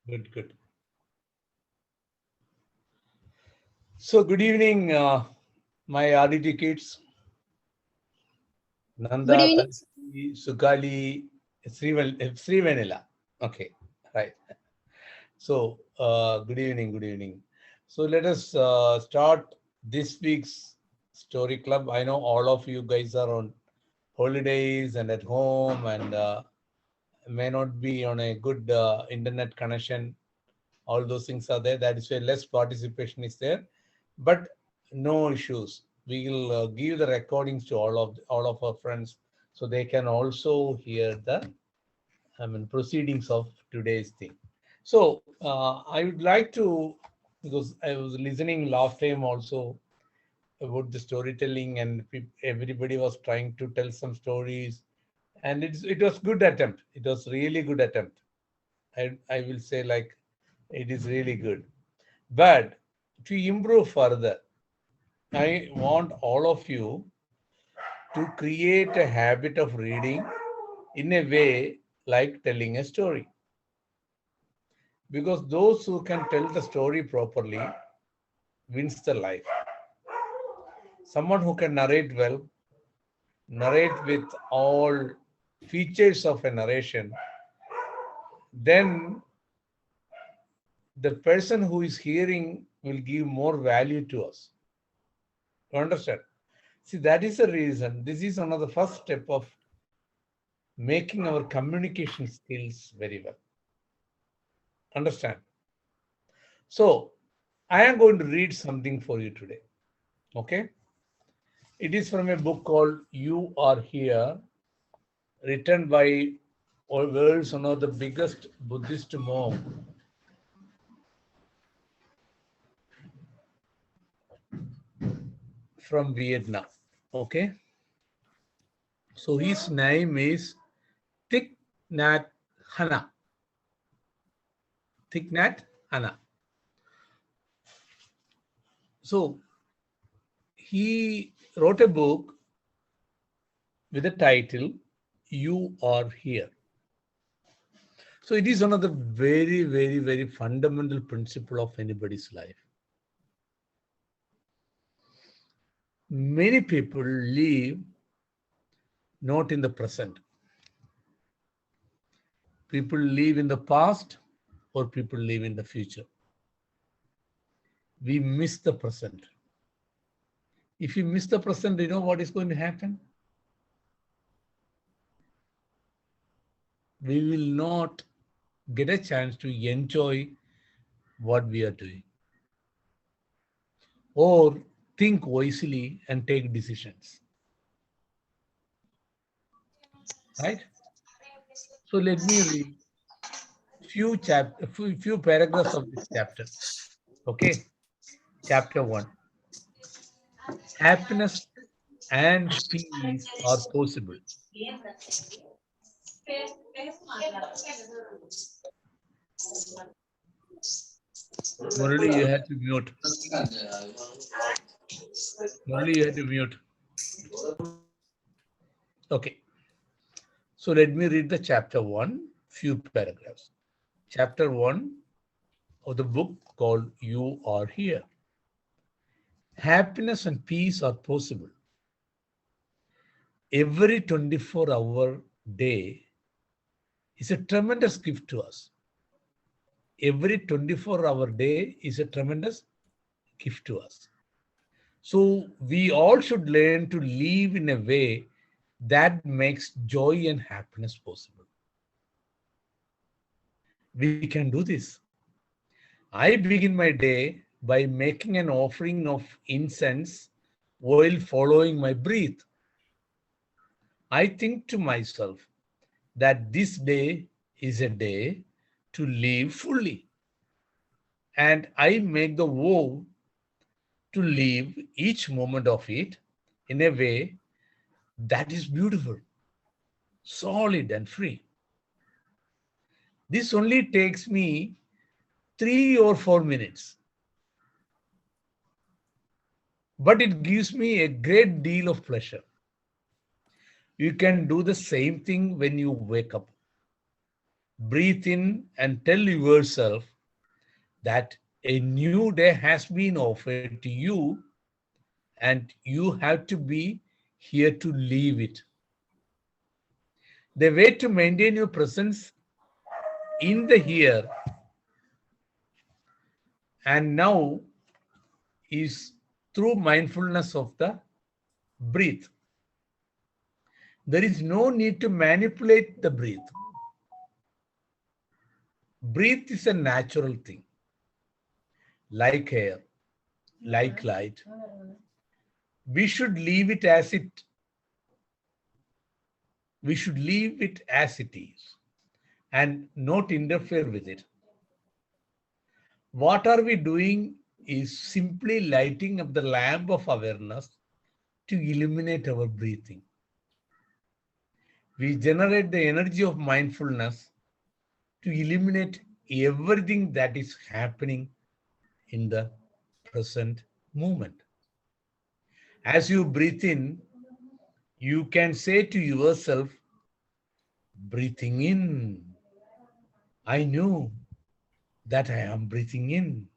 Good, good. So, good evening, my RDT kids, Good Nanda, evening. Tansi, Sugali, Srivanila. Okay, right. So, good evening, good evening. So, let us start this week's story club. I know all of you guys are on holidays and at home and may not be on a good internet connection. All those things are there. That is why less participation is there, but no issues. We will give the recordings to all of our friends so they can also hear the proceedings of today's thing. So I would like to, because I was listening last time also about the storytelling, and everybody was trying to tell some stories, and it was good attempt. It was really good attempt. I will say, like, it is really good. But to improve further, I want all of you to create a habit of reading in a way like telling a story. Because those who can tell the story properly wins the life. Someone who can narrate well, narrate with all features of a narration, then the person who is hearing will give more value to us. You understand? See, that is the reason. This is one of the first step of making our communication skills very well. Understand? So, I am going to read something for you today. Okay? It is from a book called You Are Here, written by world's one of the biggest Buddhist monk from Vietnam. Okay? So, his name is Thich Nhat Hanh. Thich Nhat Hanh. So, he wrote a book with the title You Are Here. So it is one of the very, very, very fundamental principle of anybody's life. Many people live not in the present. People live in the past or people live in the future. We miss the present. If you miss the present, you know what is going to happen? We will not get a chance to enjoy what we are doing or think wisely and take decisions. Right? So let me read few paragraphs of this chapter. Okay, chapter 1. Happiness and peace are possible. Murali, you had to mute. Murali, you had to mute. Okay, so let me read the chapter 1, few paragraphs. Chapter 1 of the book called You Are Here. Happiness and peace are possible. Every 24-hour day is a tremendous gift to us. Every 24-hour day is a tremendous gift to us. So we all should learn to live in a way that makes joy and happiness possible. We can do this. I begin my day by making an offering of incense while following my breath. I think to myself that this day is a day to live fully. And I make the vow to live each moment of it in a way that is beautiful, solid, and free. This only takes me 3 or 4 minutes, but it gives me a great deal of pleasure. You can do the same thing when you wake up. Breathe in and tell yourself that a new day has been offered to you and you have to be here to live it. The way to maintain your presence in the here and now is through mindfulness of the breath. There is no need to manipulate the breath. Breath is a natural thing, like air, like light. We should leave it as it we should leave it as it is and not interfere with it. What are we doing is simply lighting up the lamp of awareness to illuminate our breathing. We generate the energy of mindfulness to illuminate everything that is happening in the present moment. As you breathe in, you can say to yourself, breathing in, I know that I am breathing in.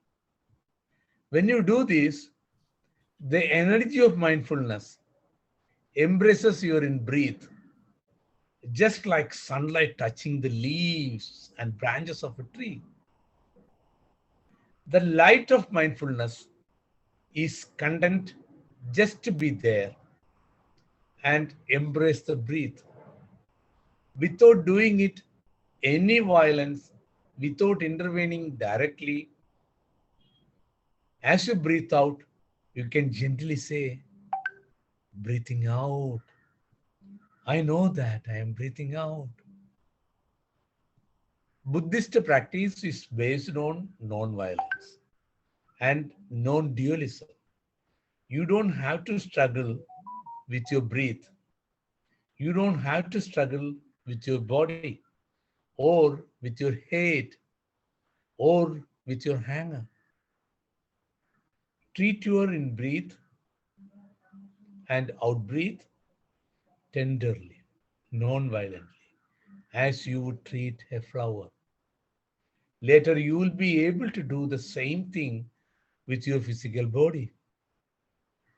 When you do this, the energy of mindfulness embraces your in breath, just like sunlight touching the leaves and branches of a tree. The light of mindfulness is content just to be there and embrace the breath without doing it any violence, without intervening directly. As you breathe out, you can gently say, breathing out. I know that I am breathing out. Buddhist practice is based on non-violence and non-dualism. You don't have to struggle with your breath. You don't have to struggle with your body or with your head or with your hanger. Treat your in breath and out breath tenderly, non-violently, as you would treat a flower. Later, you will be able to do the same thing with your physical body,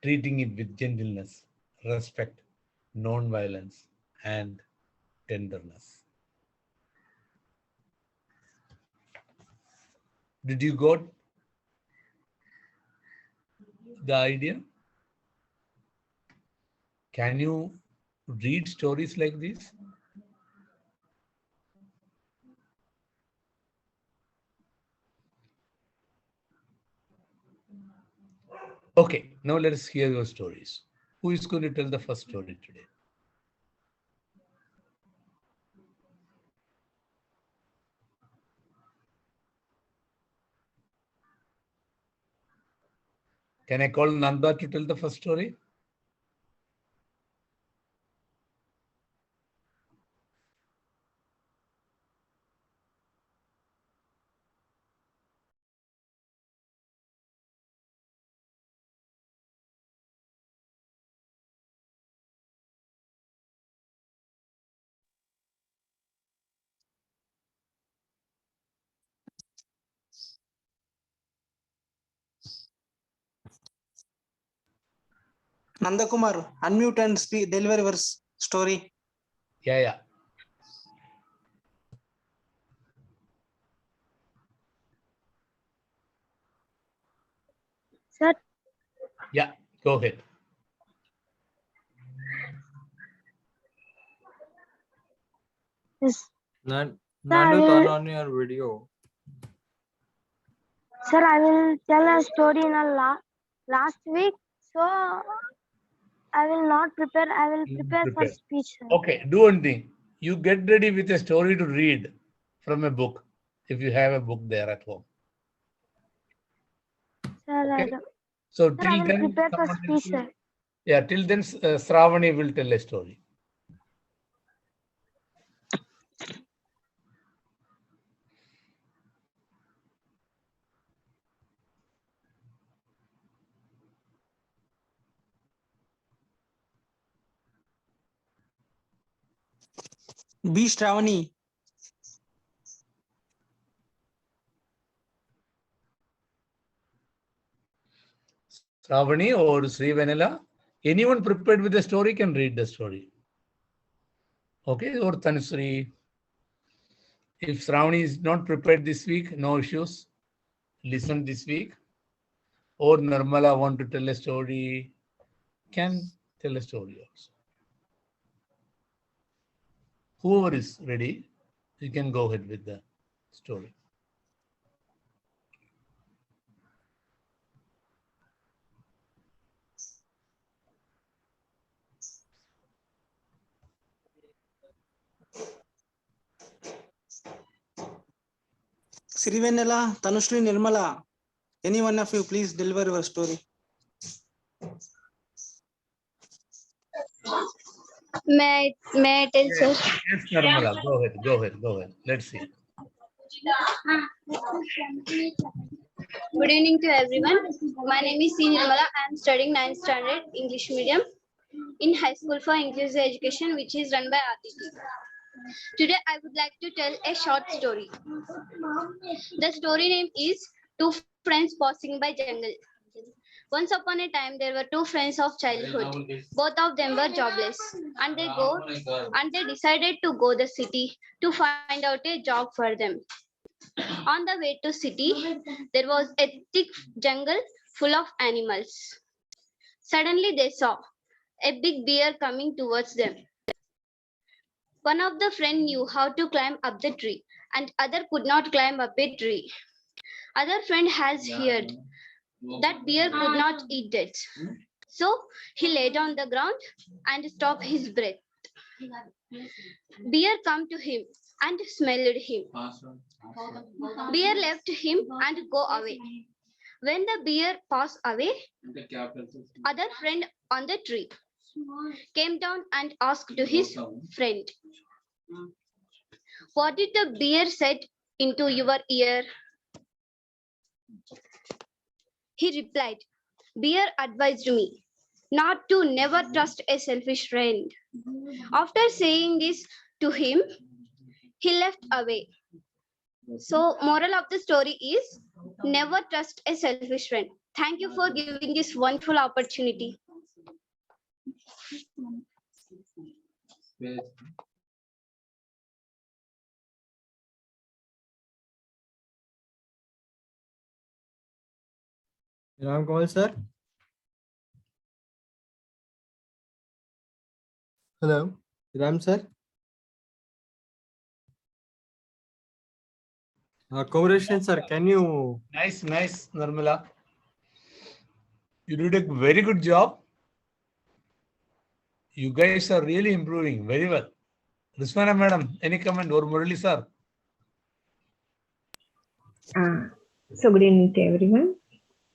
treating it with gentleness, respect, non-violence, and tenderness. Did you got the idea? Can you read stories like this? Okay, now let us hear your stories. Who is going to tell the first story today? Can I call Nanda to tell the first story? Nandakumar, unmute and speak, deliver your story. Yeah. Sir, Yeah, go ahead. yes. Nandu, I turn will, on your video. sir, I will tell a story in a last week. So I will not prepare. I will prepare for Prepare. speech, sir. Okay, do one thing. You get ready with a story to read from a book, if you have a book there at home. Sir, Okay. So sir, I till will then, prepare for speech, sir. yeah, till then, Sravani will tell a story. B. Stravani. Ravani or Sri Vanilla. Anyone prepared with the story can read the story. Okay, or Tanusri. If Shravani is not prepared this week, no issues. Listen this week. Or Nirmala want to tell a story, can tell a story also. Whoever is ready, you can go ahead with the story. Srivenela, Tanushri, Nirmala, any one of you, please deliver your story. May I tell, sir? Yes, Nirmala, go ahead. Let's see. Good evening to everyone. My name is C. Nirmala. I am studying 9th standard English medium in High School for Inclusive Education, which is run by RDT. Today, I would like to tell a short story. The story name is Two Friends Passing by Jungle. Once upon a time, there were two friends of childhood. Both of them were jobless, and they decided to go the city to find out a job for them. On the way to city, there was a thick jungle full of animals. Suddenly, they saw a big bear coming towards them. One of the friends knew how to climb up the tree, and other could not climb up a tree. Other friend has heard that bear could not eat dates. So he lay on the ground and stopped his breath. Bear come to him and smelled him. Bear left him and go away. When the bear passed away, other friend on the tree came down and asked to his friend, "What did the bear said into your ear?" He replied, "Bear advised me not to never trust a selfish friend." After saying this to him, he left away. So, moral of the story is never trust a selfish friend. Thank you for giving this wonderful opportunity. Ram Kamal sir. Hello, Ram sir. Congratulations, sir. Can you? Nice, Nirmala. You did a very good job. You guys are really improving very well. Rismana madam, any comment or Murali sir? So good evening to everyone.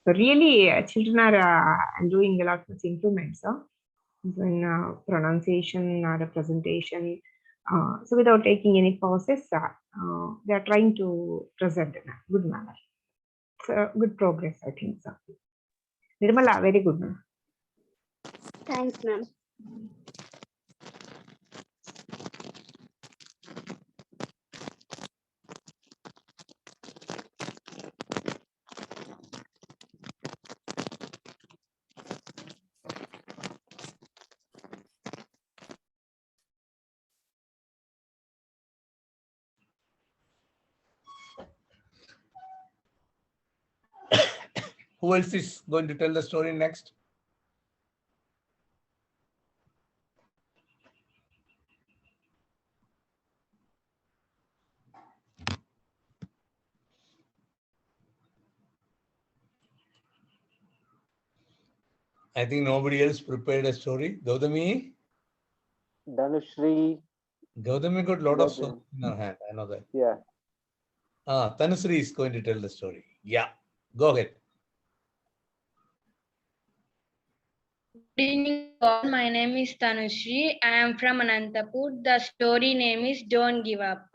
So really, children are doing a lot of improvements in pronunciation or representation. So without taking any pauses, they are trying to present in a good manner. So good progress, I think so. Nirmala, very good. Ma'am. Thanks, ma'am. Who else is going to tell the story next? I think nobody else prepared a story. Gautami? Dhanushri. Gautami got a lot of songs in her hand. I know that. Yeah. Tanusri is going to tell the story. Yeah, go ahead. Good evening all. My name is Tanushri. I am from Anantapur. The story name is Don't Give Up.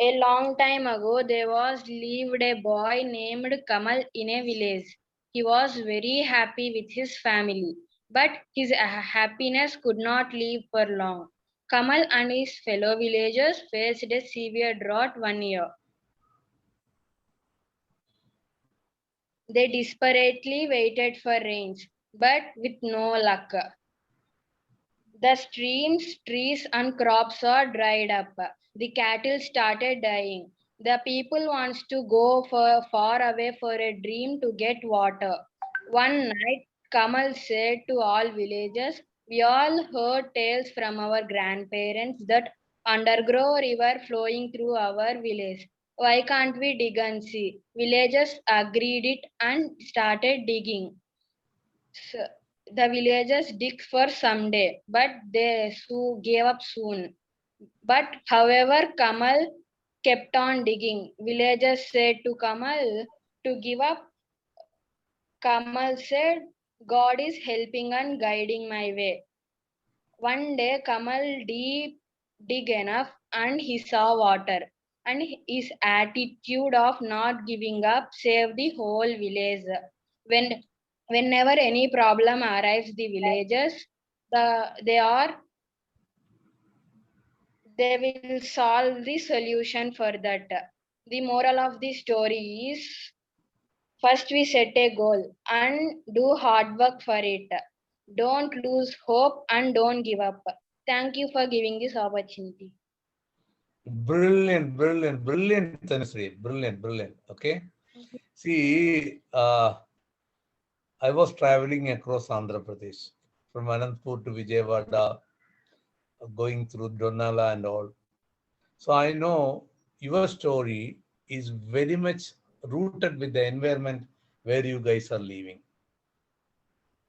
A long time ago, there lived a boy named Kamal in a village. He was very happy with his family, but his happiness could not live for long. Kamal and his fellow villagers faced a severe drought one year. They desperately waited for rains, but with no luck. The streams, trees, and crops are dried up. The cattle started dying. The people wants to go far away for a dream to get water. One night, Kamal said to all villagers, "We all heard tales from our grandparents that underground river flowing through our village. Why can't we dig and see?" Villagers agreed it and started digging. So, the villagers dig for some day, but they gave up soon. But however, Kamal kept on digging. Villagers said to Kamal to give up. Kamal said, "God is helping and guiding my way." One day, Kamal dig enough and he saw water. And his attitude of not giving up saved the whole village. When, whenever any problem arrives, the villagers, they will solve the solution for that. The moral of the story is first we set a goal and do hard work for it. Don't lose hope and don't give up. Thank you for giving this opportunity. Brilliant, brilliant, brilliant, Tanusri. Brilliant, brilliant. Okay. See, I was traveling across Andhra Pradesh from Anantapur to Vijayawada, going through Donala and all. So I know your story is very much rooted with the environment where you guys are living.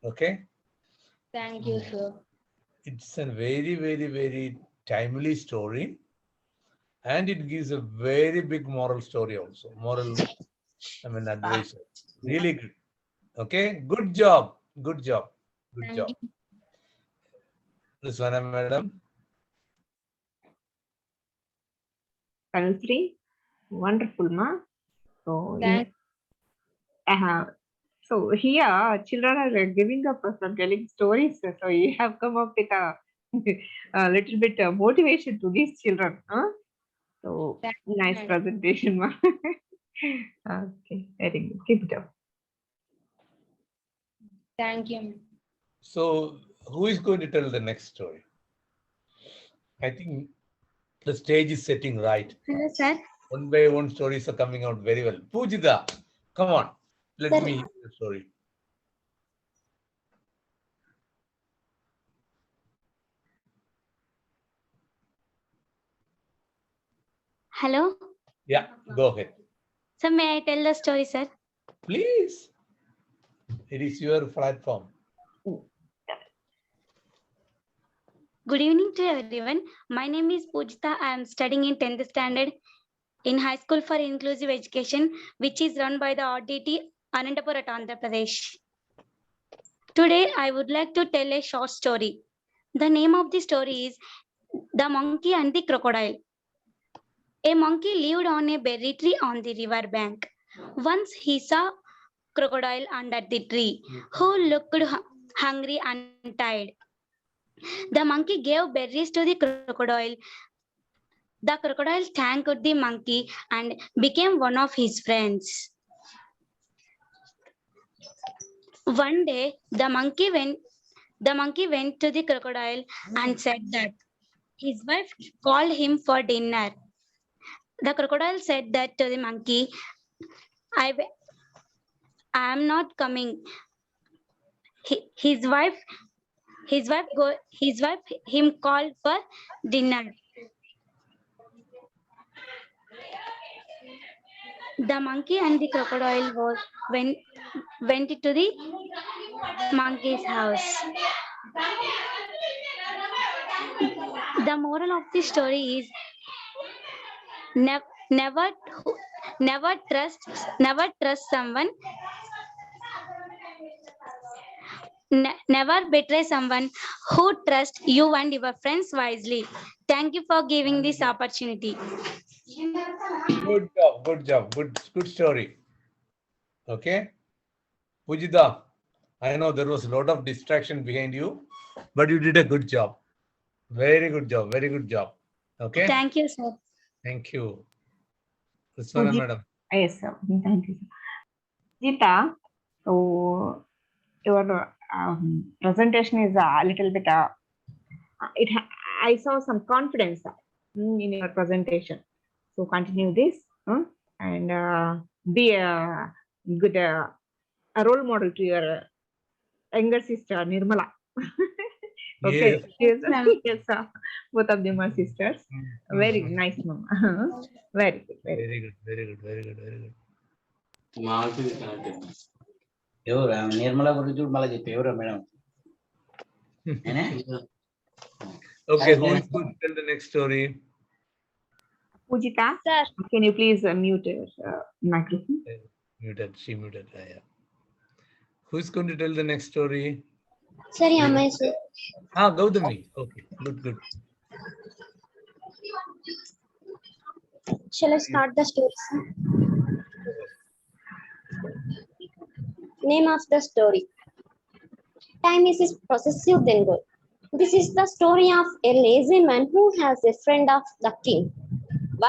Okay. Thank you, sir. It's a very, very, very timely story. And it gives a very big moral story also. Advice. Really good. Okay. Good job. Good job. Good Thank job. you. Riswana, madam. Tanusri, wonderful, ma. So, Thank so here children are giving up for telling stories. So you have come up with a little bit motivation to these children. Huh? So Thank nice you. presentation, ma. Okay, very good. Keep it up. Thank you. So, who is going to tell the next story? I think the stage is setting right. Hello, sir. One by one stories are coming out very well. Pujita, come on. Let Sir. me hear the story. Hello. Yeah, go ahead. Sir, may I tell the story, sir? Please. It is your platform. Good evening to everyone. My name is Pujita. I am studying in 10th standard in High School for Inclusive Education, which is run by the RDT Anantapur at Andhra Pradesh. Today, I would like to tell a short story. The name of the story is The Monkey and the Crocodile. A monkey lived on a berry tree on the river bank. Once he saw crocodile under the tree, who looked hungry and tired. The monkey gave berries to the crocodile. The crocodile thanked the monkey and became one of his friends. One day, the monkey went to the crocodile and said that his wife called him for dinner. The crocodile said that to the monkey, I am not coming. His wife him called for dinner. The monkey and the crocodile went to the monkey's house. The moral of the story is never trust someone. Never betray someone who trusts you and your friends wisely. Thank you for giving this opportunity. Good job, good job, good story. Okay. Pujita, I know there was a lot of distraction behind you, but you did a good job. Very good job, very good job. Okay. Thank you, sir. Thank you. Riswana, madam. Yes, sir. Thank you, sir. Jita, so your presentation is a little bit. I saw some confidence in your presentation. So continue this and be a good a role model to your younger sister Nirmala. Okay, Yes. yes, both of them are sisters. Very nice, mama. Very good, very Very good, very good, very good, very good. ఎవరు నిర్మల గురించి మళ్ళీ చెప్పి ఎవరు madam Okay, who is going to tell the next story? Pujita, Sir. can you please mute your microphone? Muted, she muted. Yeah. Who is going to tell the next story? Sir, yeah, my sir. Ah, Gautami. Okay, good, good. Shall I start the story, sir? Name of the story. Time is possessive then good. This is the story of a lazy man who has a friend of the king.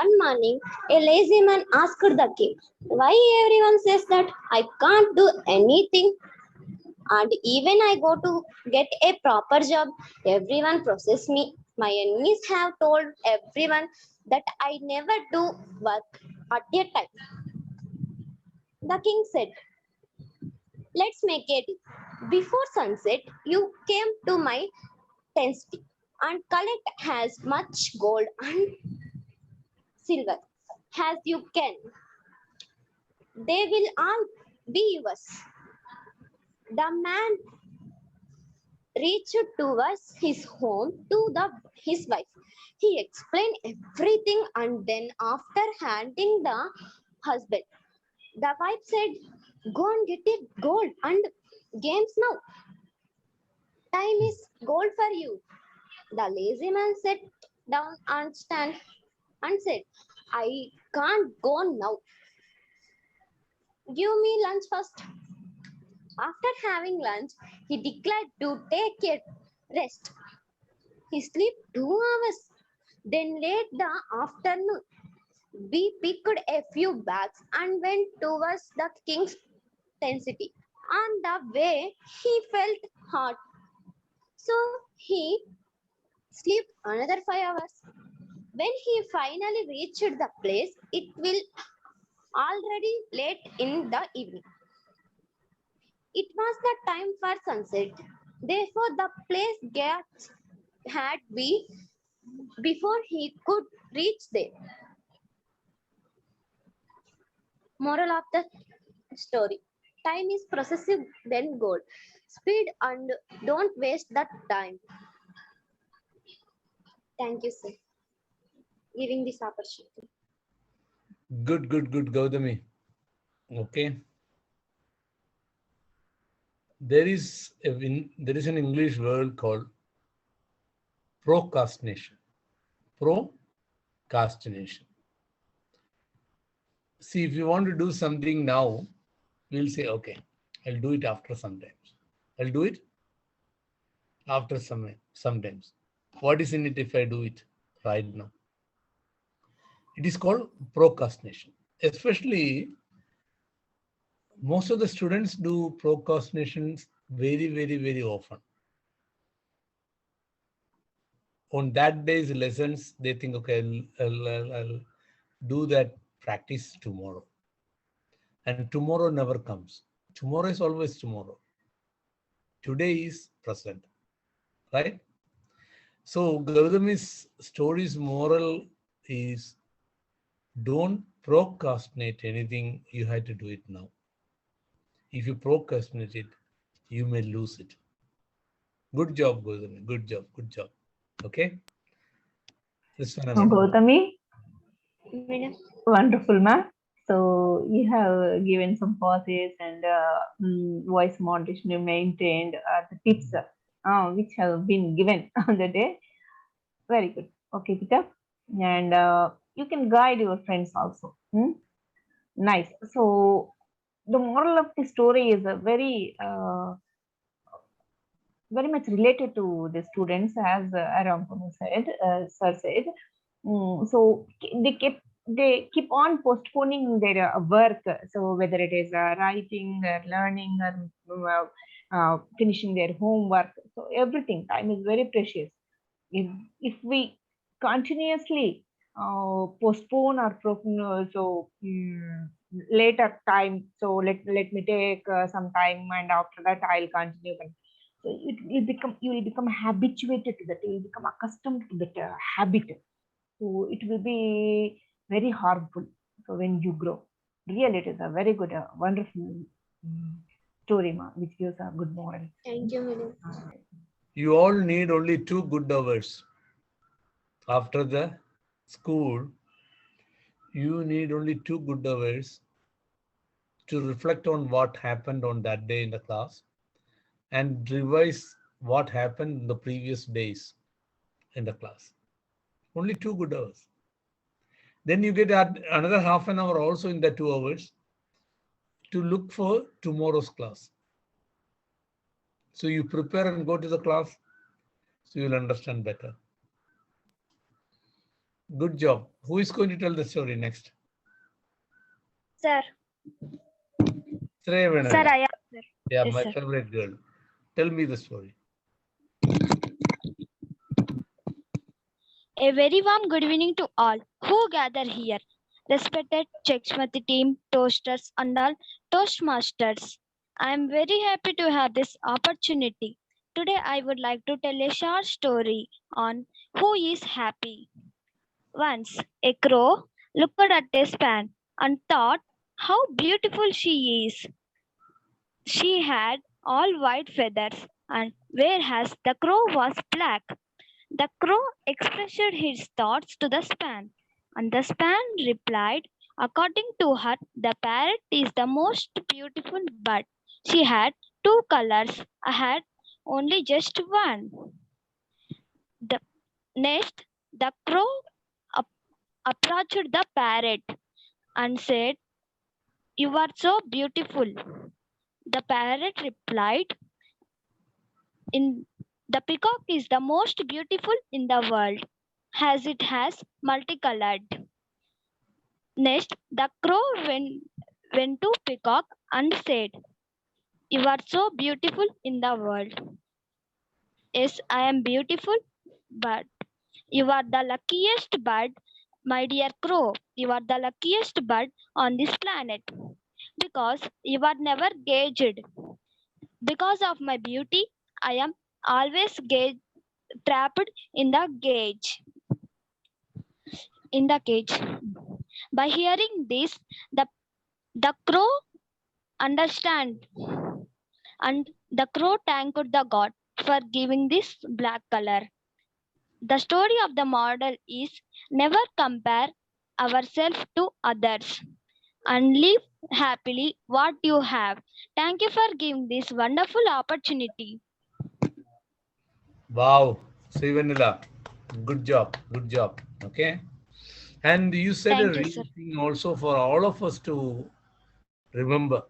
One morning, a lazy man asked the king, "Why everyone says that I can't do anything? And even I go to get a proper job, everyone process me. My enemies have told everyone that I never do work at a time." The king said, "Let's make a deal. Before sunset, you came to my tent and collect as much gold and silver as you can. They will all be yours." The man reached towards his home to his wife. He explained everything, and then after handing the husband, the wife said, "Go and get it gold and games now. Time is gold for you." The lazy man sat down and said, "I can't go now. Give me lunch first." After having lunch, he declared to take a rest. He slept 2 hours. Then late the afternoon, we picked a few bags and went towards the king's tent city. On the way, he felt hot, so he slept another 5 hours. When he finally reached the place, it will already late in the evening. It was the time for sunset. Therefore, the place gates had been before he could reach there. Moral of the story: time is possessive then gold. Speed and don't waste that time. Thank you, sir, giving this opportunity. Good, good, good, Gautami. Okay. There is an English word called procrastination. Procrastination. See, if you want to do something now, we'll say, okay, I'll do it after sometimes. I'll do it after sometimes. What is in it if I do it right now? It is called procrastination. Especially, most of the students do procrastinations very, very, very often. On that day's lessons, they think, okay, I'll do that practice tomorrow. And tomorrow never comes. Tomorrow is always tomorrow. Today is present, right? So Gautami's story's moral is, don't procrastinate anything. You had to do it now. If you procrastinate it, you may lose it. Good job, Gautami. Good job. Good job. Okay. Gautami, Madam. wonderful, ma'am. So you have given some pauses and voice modulation you maintained, the tips which have been given on the day. Very good. Okay, Peter. And you can guide your friends also. Nice. So the moral of the story is very much related to the students, as Aram said, sir said. So they kept they keep on postponing their work. So whether it is writing or learning or finishing their homework, so everything, time is very precious. If we continuously postpone or later time, so let me take some time and after that I'll continue. So you will become habituated to that. You will become accustomed to that habit. So it will be very harmful. So when you grow, really it is a very good, wonderful story, which gives a good moral. Thank you, madam. You all need only 2 good hours. After the school, you need only 2 good hours to reflect on what happened on that day in the class and revise what happened in the previous days in the class. Only 2 good hours. Then you get another half an hour also in the 2 hours to look for tomorrow's class. So you prepare and go to the class, so you'll understand better. Good job. Who is going to tell the story next? Sir. Srevanala. Sir, I am. Sir. Yeah, Yes, my sir. favorite girl. Tell me the story. A very warm good evening to all who gather here. Respected Chexmati team, toasters and all Toastmasters. I am very happy to have this opportunity. Today I would like to tell a short story on who is happy. Once a crow looked at a span and thought how beautiful she is. She had all white feathers, and whereas the crow was black, the crow expressed his thoughts to the span, and the span replied, according to her, the parrot is the most beautiful bird. She had 2 colors, I had only just one. The next, the crow approached the parrot and said, you are so beautiful. The parrot replied, the peacock is the most beautiful in the world, as it has multicolored. Next, the crow went to peacock and said, you are so beautiful in the world. Yes, I am beautiful, but you are the luckiest bird, my dear crow. You are the luckiest bird on this planet because you are never caged. Because of my beauty, I am always trapped in the cage. By hearing this, the crow understand, and the crow thanked the god for giving this black color. The story of the model is never compare ourselves to others and live happily what you have. Thank you for giving this wonderful opportunity. Wow, Srevanala. Good job. Good job. Okay. And you said a Thank you, real sir. thing also for all of us to remember.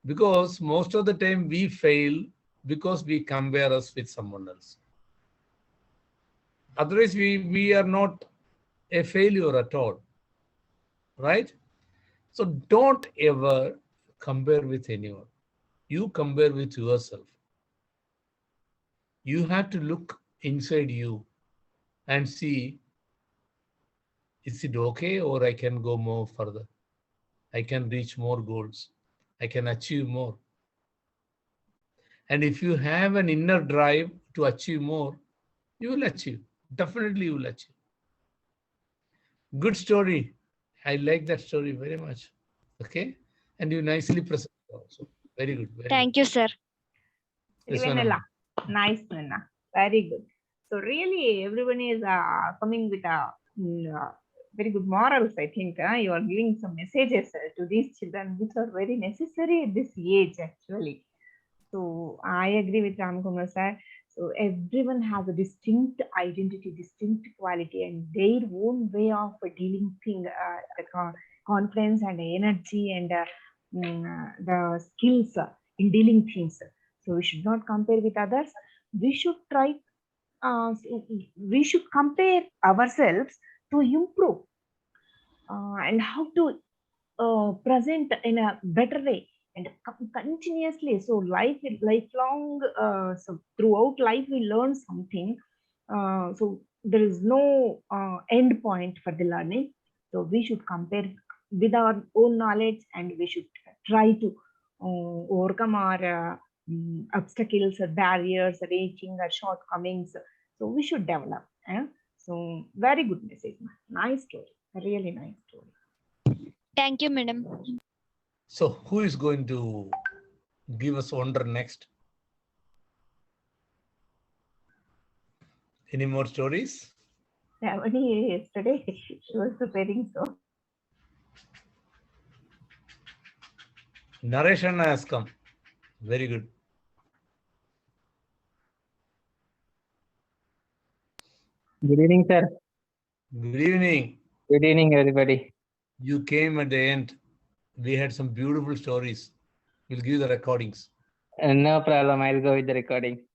Because most of the time we fail because we compare us with someone else. Otherwise, we are not a failure at all. Right? So don't ever compare with anyone. You compare with yourself. You have to look inside you and see, is it okay or I can go more further? I can reach more goals. I can achieve more. And if you have an inner drive to achieve more, you will achieve. Definitely you will achieve. Good story. I like that story very much. Okay. And you nicely presented also. Very good. Very Thank you, sir. Yes, Srivanala. Nice, Nana. Very good. So really, everyone is coming with a very good morals. I think you are giving some messages to these children, which are very necessary at this age, actually. So I agree with Ramkumar sir. So everyone has a distinct identity, distinct quality, and their own way of dealing thing, the confidence and energy and the skills in dealing things. So we should not compare with others. We should try. We should compare ourselves to improve. and how to present in a better way and continuously. So lifelong, so throughout life we learn something. So there is no end point for the learning. So we should compare with our own knowledge, and we should try to overcome our obstacles or barriers, reaching our shortcomings. So we should develop. So very good message. Nice story. A really nice story. Thank you, madam. So who is going to give us wonder next? Any more stories? Yeah, only yesterday she was preparing, so Narration has come. Very good. Good evening, sir. Good evening. Good evening, everybody. You came at the end. We had some beautiful stories. We'll give you the recordings. No problem. I'll go with the recording.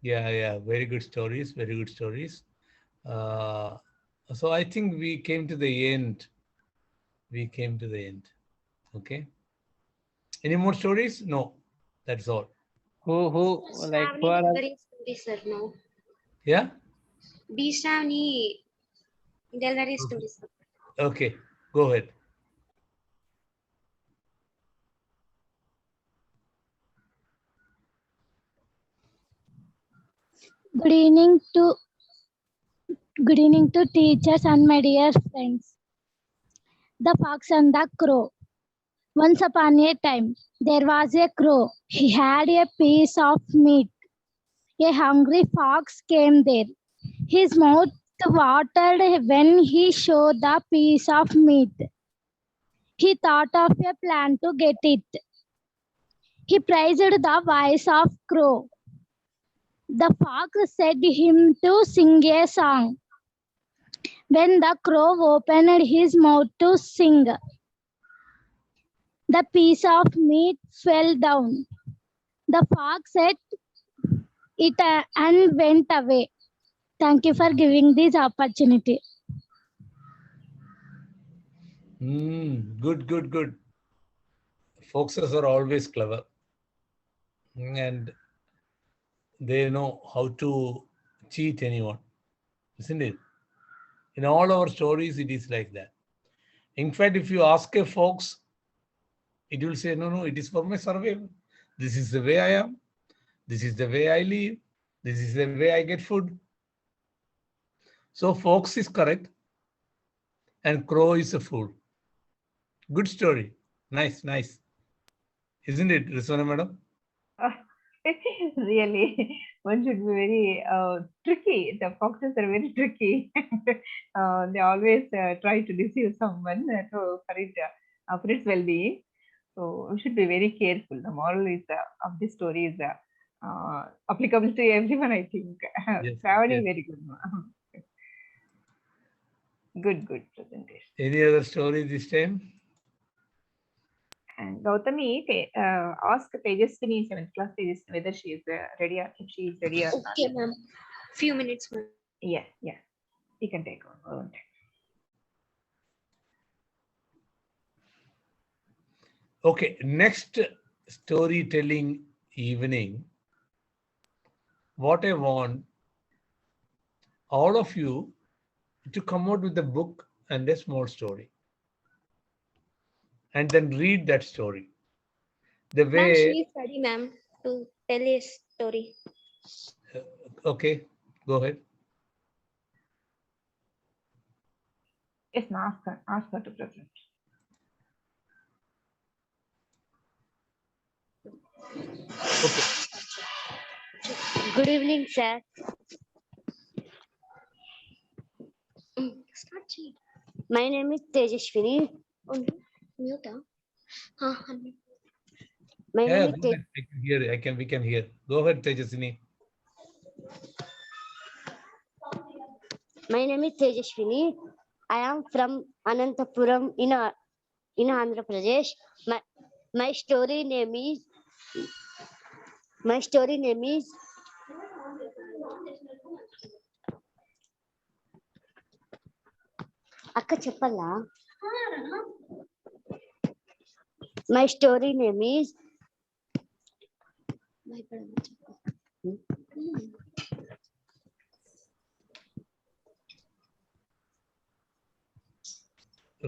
Yeah. Very good stories. Very good stories. So I think we came to the end. We came to the end. Okay. Any more stories? No. That's all. Who are Very story, sir, now. Yeah? Bishavni delivery story, sir. Okay. Go ahead. Good evening to teachers and my dear friends. The Fox and the Crow. Once upon a time, there was a crow. He had a piece of meat. A hungry fox came there. His mouth watered when he saw the piece of meat. He thought of a plan to get it. He praised the voice of crow. The fox set him to sing a song. When the crow opened his mouth to sing, the piece of meat fell down. The fox ate it and went away. Thank you for giving this opportunity. Good. Foxes are always clever. And they know how to cheat anyone. Isn't it? In all our stories, it is like that. In fact, if you ask a fox, it will say, no, it is for my survival. This is the way I am. This is the way I live. This is the way I get food. So fox is correct and crow is a fool. Good story. Nice. Isn't it, Riswana madam? really, one should be very tricky. The foxes are very tricky. They always try to deceive someone for its well-being. So we should be very careful. The moral is of this story is applicable to everyone, I think. Yes, Shravani, yes. very good. Good presentation. Any other story this time? And Gautami, ask Tejaswini, 7th class Tejaswini, whether she is ready or if she is ready or not. Okay, ma'am. Few minutes, ma'am. Yeah. You can take on. Okay, next storytelling evening. What I want all of you to come out with a book and a small story. And then read that story. The Ma'am, way. she is ready, ma'am, to tell a story. Okay, go ahead. Yes, ask her to present. Okay. Good evening, sir. My name is Tejaswini. Mute. My Yeah, name is go ahead. I can hear. We can hear. Go ahead, Tejaswini. My name is Tejaswini. I am from Anantapuram in Andhra Pradesh. My story name is అక్క చెప్పాలా? My story name is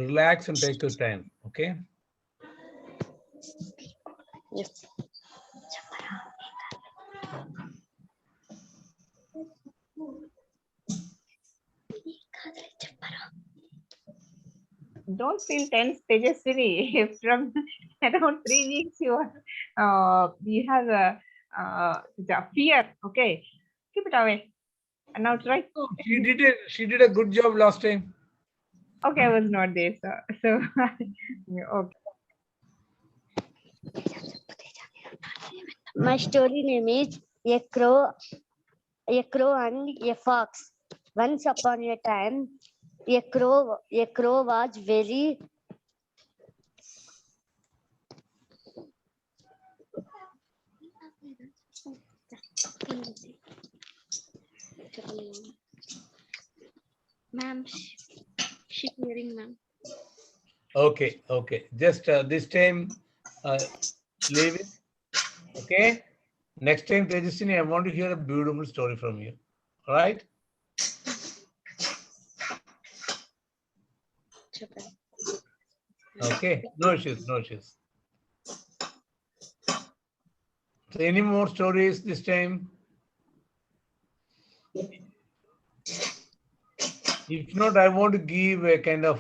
Relax and take your time. Okay. yes. Don't feel tense, Tejaswini. From around 3 weeks, you have the fear. Okay, keep it away. And now try. She did a good job last time. Okay, I was not there, sir. So okay. My story name is a crow and a fox. Once upon a time, a crow was very Ma'am, she hearing, ma'am. Okay. Just this time, leave it. Okay. Next time, Tejaswini, I want to hear a beautiful story from you. All right. Okay. No issues. So any more stories this time? If not, I want to give a kind of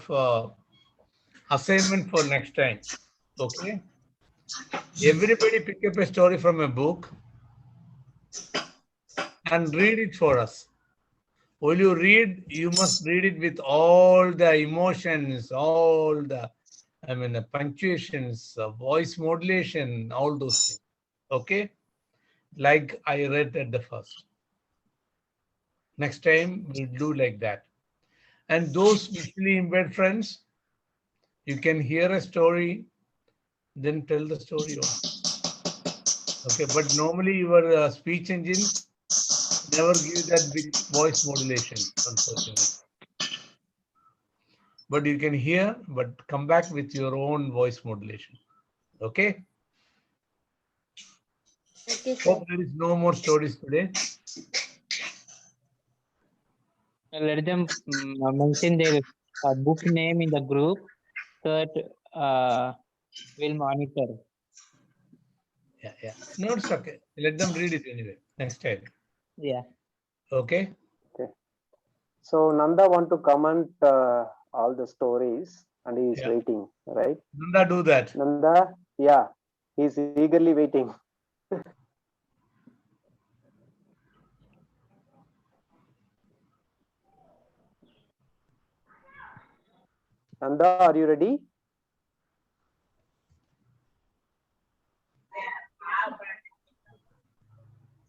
assignment for next time. Okay. Everybody pick up a story from a book and read it for us. While you read, you must read it with all the emotions, all the, the punctuations, voice modulation, all those things. Okay. Like I read at the first. Next time we'll do like that. And those visually impaired friends, you can hear a story, then tell the story also. Okay, but normally your speech engine never give that big voice modulation, unfortunately. But you can hear, but come back with your own voice modulation. Okay? okay, sir. Hope there is no more stories today. Let them mention their book name in the group so that we'll monitor. Yeah. No, it's okay. Let them read it anyway next time. Yeah. Okay. So Nanda want to comment all the stories and he is waiting, right? Nanda, do that. Nanda, yeah, he's eagerly waiting. Nanda, are you ready?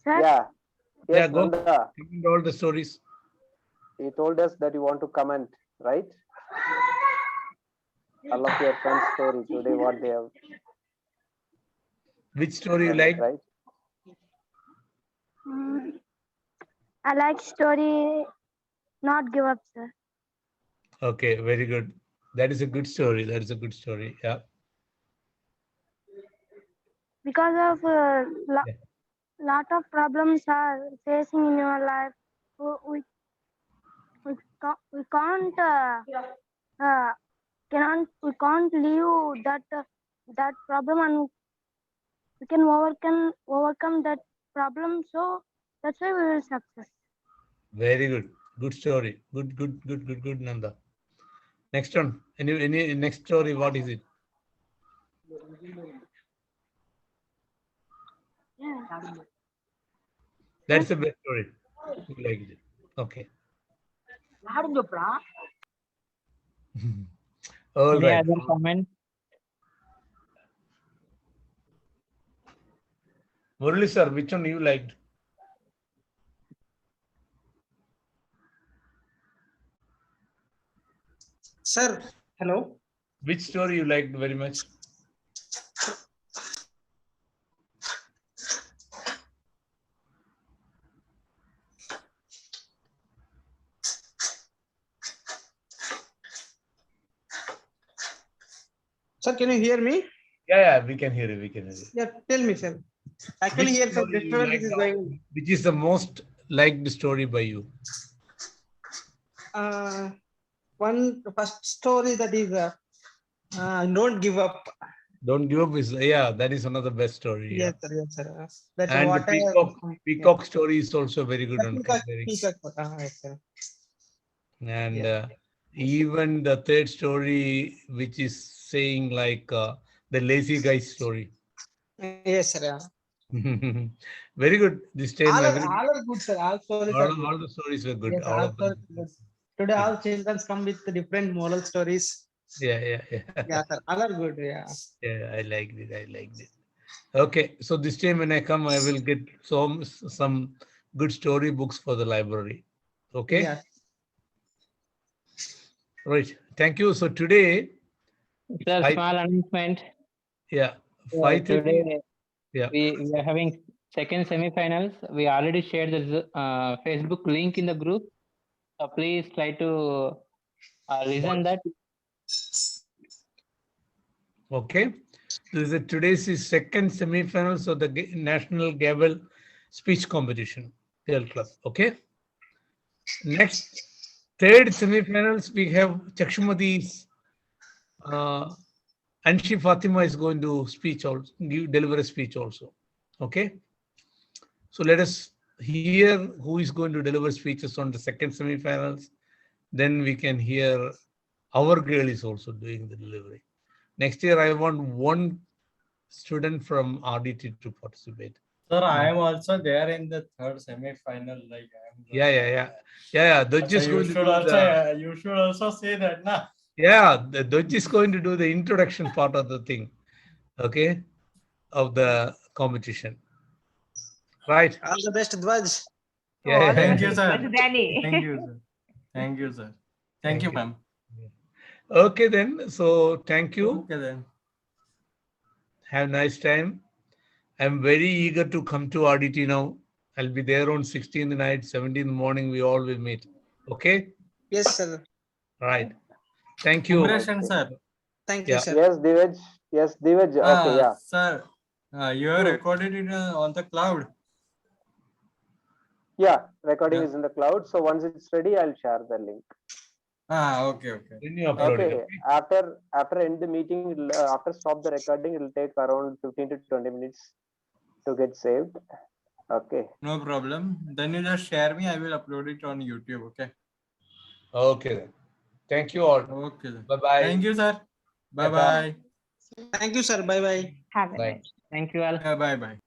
Sir? Yeah. Yes, Go. Nanda. Comment all the stories. He told us that you want to comment, right? All of your friends' story today, what they have. Which story you like? Right? I like story Not Give Up, sir. Okay, very good. That is a good story. Yeah. Because of lot of problems are facing in your life, we can't leave that problem, and we can overcome that problem. So that's why we will success. Very good. Good story. Good, Nanda. Next one. Any next story? What is it? Yeah. That's the best story. You like it. Okay. All Any right. other comment? Murali sir, which one you liked? Sir, hello. Which story you liked very much? Sir, can you hear me? Yeah, we can hear you. We can hear you. Yeah, tell me, sir. Actually, Which here, sir, story you festival like is the- going. Which is the most liked story by you? One first story that is don't give up. Don't give up is that is one of the best story. Yes, sir. Yes, sir. That's And the what peacock story is also very good on comparing. Peacock. Yes, sir. And even the third story, which is saying like the lazy guy story. Yes, sir. Very good. This time, All are good, sir. All stories are good. all the stories were good. Yes, all of them. stories good. Today, all children come with different moral stories. Yeah. Yeah, sir. All are good. Yeah. Yeah, I liked it. Okay, so this time when I come, I will get some good story books for the library. Okay. Yeah. Right. Thank you. So today, Sir, small announcement. Yeah. Today, Yeah. we are having second semi-finals. We already shared the Facebook link in the group. So please try to listen that. Okay. Today's is second semi-finals of the National Gavel Speech Competition, Girl Club. Okay. Next, third semi-finals, we have Chakshumati's Anshi Fatima is going to deliver a speech also. Okay. So let us hear who is going to deliver speeches on the second semi-finals. Then we can hear our girl is also doing the delivery. Next year, I want one student from RDT to participate. Sir, I am also there in the third semi-final. Like I am. Yeah. You should also say that, na. Yeah, the Dodge is going to do the introduction part of the thing. Okay, of the competition. Right. All the best, Dwaj. Yeah. Thank you, sir. Danny. Thank you, sir. Thank you, sir. Thank you, ma'am. Okay then. So thank you. Okay then. Have a nice time. I'm very eager to come to RDT now. I'll be there on 16th night, 17th morning. We all will meet. Okay. Yes, sir. Right. Thank you. Congratulations, sir. Thank you, sir. Yes, Divaj. Okay, yeah. Sir, you have recorded it on the cloud. Yeah, recording is in the cloud. So once it's ready, I'll share the link. Okay. Then you upload it. Okay. After end the meeting, after stop the recording, it will take around 15 to 20 minutes to get saved. Okay. No problem. Then you just share me. I will upload it on YouTube. Okay. Okay then. Thank you all. Okay. Bye-bye. Thank you, sir. Bye-bye. Thank you, sir. Bye-bye. Have a Bye. nice. Thank you all. Bye-bye.